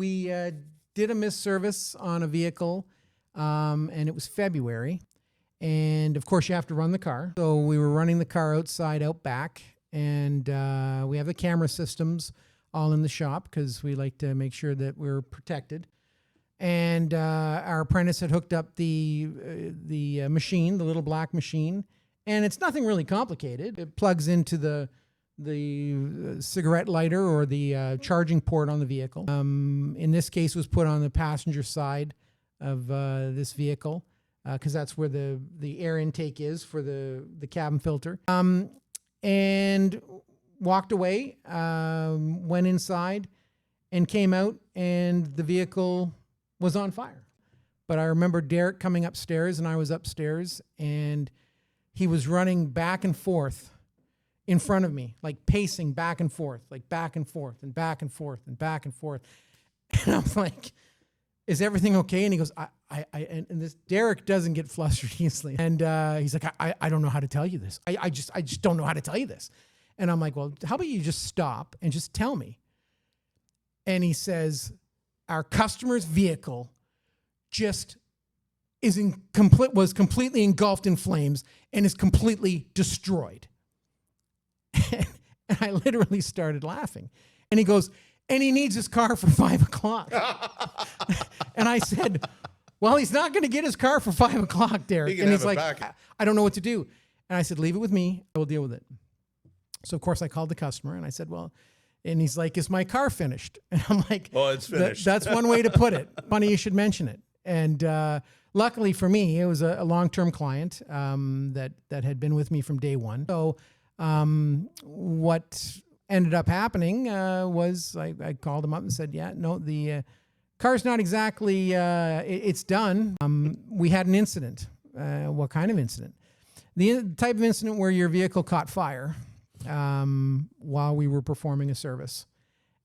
we did a missed service on a vehicle, and it was February. And of course, you have to run the car. So we were running the car outside, out back, and we have the camera systems all in the shop because we like to make sure that we're protected. And our apprentice had hooked up the machine, the little black machine, and it's nothing really complicated. It plugs into the cigarette lighter or the charging port on the vehicle. In this case, was put on the passenger side of this vehicle because that's where the air intake is for the cabin filter. And walked away, went inside, and came out, and the vehicle was on fire. But I remember Derek coming upstairs, and I was upstairs, and he was running back and forth in front of me, like pacing back and forth, like back and forth and back and forth and back and forth. And I'm like, is everything okay? And he goes, and this Derek doesn't get flustered easily. And he's like, I don't know how to tell you this. I just don't know how to tell you this. And I'm like, well, how about you just stop and just tell me? And he says, our customer's vehicle just was completely engulfed in flames and is completely destroyed. And I literally started laughing. And he goes, and he needs his car for 5 o'clock. And I said, well, he's not going to get his car for 5 o'clock, Derek. And he's like, I don't know what to do. And I said, leave it with me. I will deal with it. So, of course, I called the customer and I said, well, and he's like, is my car finished? And I'm like, oh, it's finished. That's one way to put it. Funny you should mention it. And luckily for me, it was a long-term client that had been with me from day one. So what ended up happening was I called him up and said, yeah, no, the car's not exactly, it's done. We had an incident. What kind of incident? The type of incident where your vehicle caught fire while we were performing a service.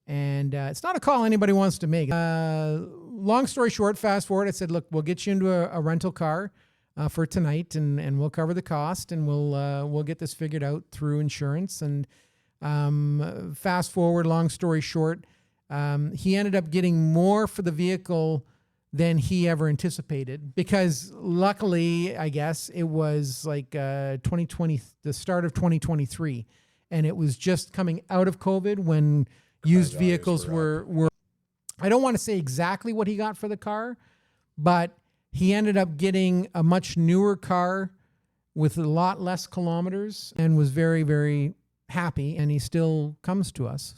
And it's not a call anybody wants to make. Long story short, fast forward, I said, look, we'll get you into a rental car for tonight, and we'll cover the cost, and we'll get this figured out through insurance. And fast forward, long story short, he ended up getting more for the vehicle than he ever anticipated, because luckily, I guess, it was like 2020, the start of 2023, and it was just coming out of COVID when used vehicles were. I don't want to say exactly what he got for the car, but he ended up getting a much newer car with a lot less kilometers and was very, very happy, and he still comes to us.